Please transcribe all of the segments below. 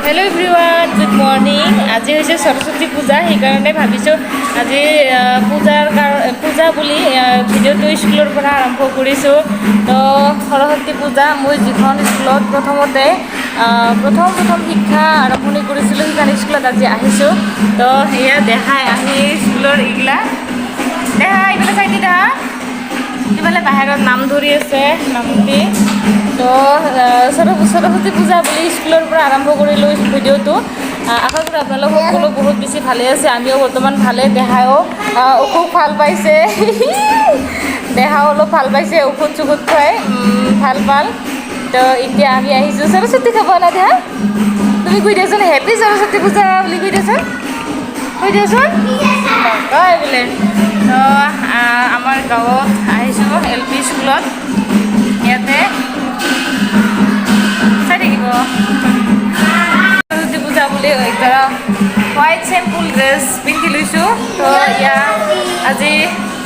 hello everyone good morning आज হৈছে सरस्वती पूजा সেইকাৰণে ভাবিছো আজি পূজা বুলি ভিডিওটো স্কুলৰ পৰা আৰম্ভ কৰিছো তো সৰস্বতী পূজা মই যিখন স্কুলত প্ৰথম শিক্ষা আৰম্ভণি কৰিছিলো সেইখন স্কুলত আজি আহিছো তো এয়া দেখাই আহি স্কুলৰ ইগলা দেখাই ইফালে চাই দিদা ইফালে বাহিৰত নাম ধৰি আছে নামতি তো सरस्वती पूजा বুলি স্কুলৰ পৰা আৰম্ভ কৰিলো ভিডিওটো আশা কৰো আপোনালোক সকলো বহুত বেছি ভালে আছে আমিও বৰ্তমান ভালে দেখাও খুব ভাল পাইছে দেখাও অলপ ভাল পাইছে ঔষধ চুখত খুৱাই ভাল তো এতিয়া আমি আহিছো सरस्वती খাব না দেহা তুমি কৈ দিয়াচোন হেপী सरस्वती পূজা বুলি কৈ দিয়াচোন কয় বোলে তো আমাৰ গাঁৱত আহিছো LP স্কুলত ইয়াতে सरस्वती पूजा बोले एकटा व्हाइट सिंपल ड्रेस पिंधि लैसो तो या आज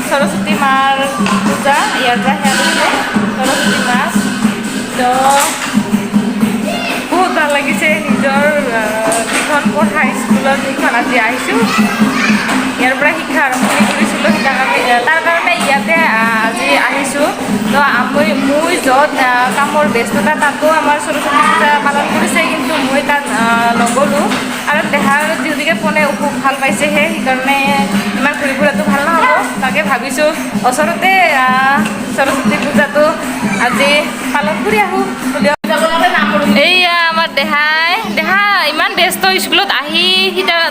सरस्वती मार पूजा यार सरस्वती माँ तो बहुत ভাল লাগিছে নিজৰ যিখন পঢ়া স্কুলত সেইখন আজি আহিছোঁ ইয়াৰ পৰা শিক্ষা আৰম্ভণি কৰিছিলোঁ তাৰ কাৰণে ইয়াতে আজি আহিছোঁ তো মই য'ত কামৰ ব্যস্ততা তাতো আমাৰ सरस्वती পূজা পালন কৰিছে কিন্তু মই তাত নগ'লোঁ আৰু দেহাৰ যিহেতুকে ফোনে খুব ভাল পাইছেহে সেইকাৰণে ইমান ঘূৰি ফুৰাটো ভাল নহ'ব তাকে ভাবিছোঁ ওচৰতে सरस्वती পূজাটো আজি পালন কৰি আহোঁ এইয়া আমাৰ দেহা ইমান ব্যস্ত স্কুলত আহি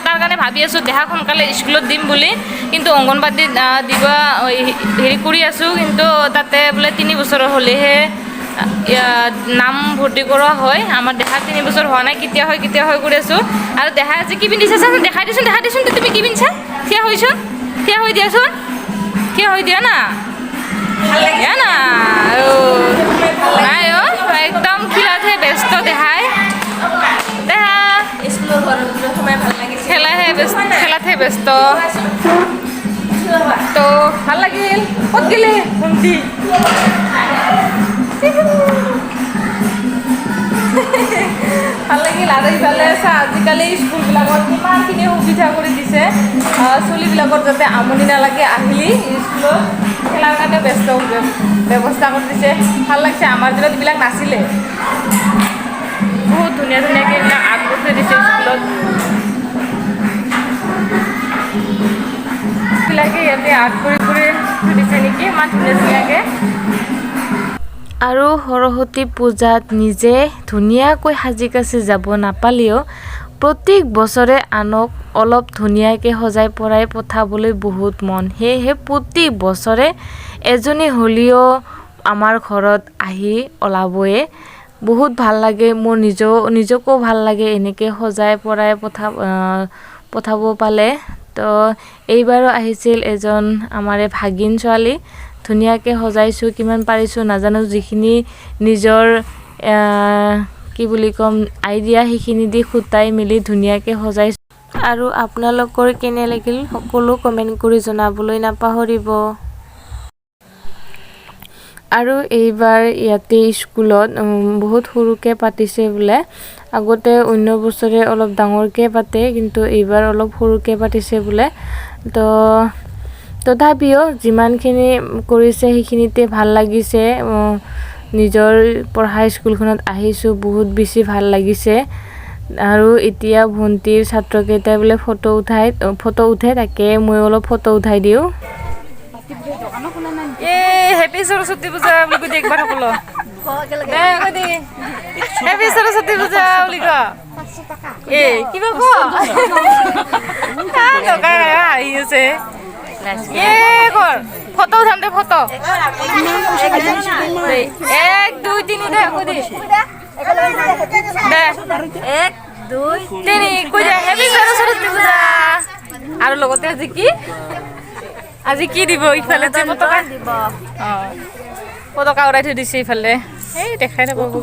তাৰ কাৰণে ভাবি আছোঁ দেহা সোনকালে স্কুলত দিম বুলি কিন্তু অংগনবাদীত দিব হেৰি কৰি আছোঁ কিন্তু তাতে বোলে 3 বছৰ হ'লেহে নাম ভৰ্তি কৰোৱা হয় আমাৰ দেহা 3 বছৰ হোৱা নাই কেতিয়া হয় কৰি আছোঁ আৰু দেহা আজি কি পিন্ধিছে দেখাই দিছোন তুমি কি পিন্ধিছা থিয় হৈ দিয়া না নাই একদম খেলাতে ব্যস্ত দেখাই খেলাতে ব্যস্ত তো ভাল লাগিল ক'ত গেলে ভণ্টি ভাল লাগিল আৰু ইফালে আজিকালি স্কুলবিলাকত কিমানখিনি সুবিধা কৰি দিছে চলিবিলাকৰ যাতে আমনি নালাগে আহিলি স্কুলত খেলাৰ কাৰণে ব্যস্ত ব্যৱস্থা কৰি দিছে ভাল লাগিছে আমাৰ দিনত এইবিলাক নাছিলে বহুত ধুনীয়াকৈ এইবিলাক আৰ্ট কৰি দিছে স্কুলত বিলাকে ইয়াতে আৰ্ট কৰি দিছে নেকি ইমান ধুনীয়াকৈ আৰু সৰস্বতী পূজাত নিজে ধুনীয়াকৈ সাজি কাচি যাব নাপালেও প্ৰত্যেক বছৰে আনক অলপ ধুনীয়াকৈ সজাই পৰাই পঠাবলৈ বহুত মন সেয়েহে প্ৰতি বছৰে এজনী হ'লেও আমাৰ ঘৰত আহি ওলাবয়ে বহুত ভাল লাগে মোৰ নিজকো ভাল লাগে এনেকৈ সজাই পৰাই পঠাব পালে তো এইবাৰো আহিছিল এজন আমাৰে ভাগিন ছোৱালী ধুনীয়াকৈ সজাইছোঁ কিমান পাৰিছোঁ নাজানো যিখিনি নিজৰ কি বুলি ক'ম আইডিয়া সেইখিনি দি খুঁটাই মেলি ধুনীয়াকৈ সজাইছোঁ আৰু আপোনালোকৰ কেনে লাগিল সকলো কমেণ্ট কৰি জনাবলৈ নাপাহৰিব আৰু এইবাৰ ইয়াতে স্কুলত বহুত সৰুকৈ পাতিছে বোলে আগতে অন্য বছৰে অলপ ডাঙৰকৈ পাতে কিন্তু এইবাৰ অলপ সৰুকৈ পাতিছে বোলে তো তথাপিও যিমানখিনি কৰিছে সেইখিনিতে ভাল লাগিছে নিজৰ পঢ়া স্কুলখনত আহিছোঁ বহুত বেছি ভাল লাগিছে আৰু এতিয়া ভণ্টিৰ ছাত্ৰকেইটাই বোলে ফটো উঠে তাকে মই অলপ ফটো উঠাই দিওঁ হেপী सरस्वती পূজা বুলি কৈ একবাৰ সকলো হেপী सरस्वती পূজা বুলি কিবা আহি আছে ফটো উঠাম দে ফটো 1 2 3 দে কৈ দে 1 2 3 কৈ দে হেপী सरस्वती পূজা আৰু লগতে আজি কি দিব ইফালে যে পতাকা দিব পতাকা উৰাই থৈ দিছে ইফালে এই দেখাই নাপাব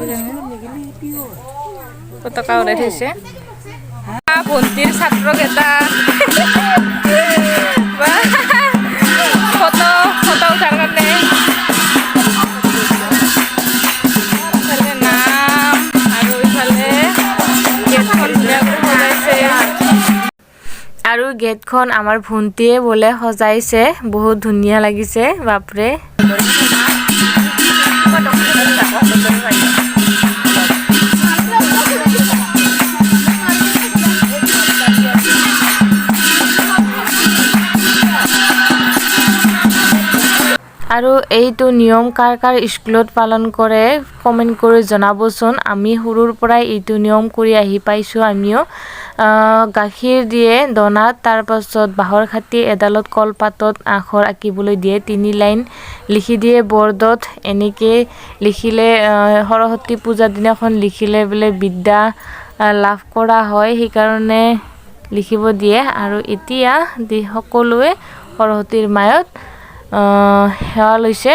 পতাকা উৰাই থৈছে ভণ্টিৰ ছাত্ৰকেইটা ফটো উঠাৰ কাৰণে ইফালে নাম আৰু ইফালে গেটখন আৰু গেটখন আমাৰ ভণ্টিয়ে বোলে সজাইছে বহুত ধুনীয়া লাগিছে বাপৰে আৰু এইটো নিয়ম কাৰ কাৰ স্কুলত পালন কৰে কমেন্ট কৰি জনাবচোন আমি সৰুৰ পৰাই এইটো নিয়ম কৰি আহি পাইছো আমিও গাখীৰ দিয়ে দনাত তাৰ পাছত বাহৰ খাতি এডালত কলপাতত আখৰ আঁকিবলৈ দিয়ে 3 লাইন লিখি দিয়ে বৰ্ডত এনেকে লিখিলে সৰস্বতী পূজাৰ দিনাখন লিখিলে বোলে বিদ্যা লাভ কৰা হয় সেই কাৰণে লিখিব দিয়ে আৰু এতিয়া সকলোৱে সৰস্বতীৰ মায়ত সেৱা লৈছে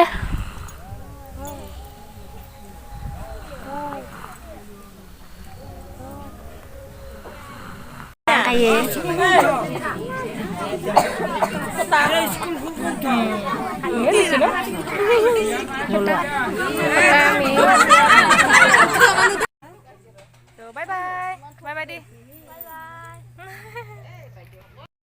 বাই বাই বাই বাই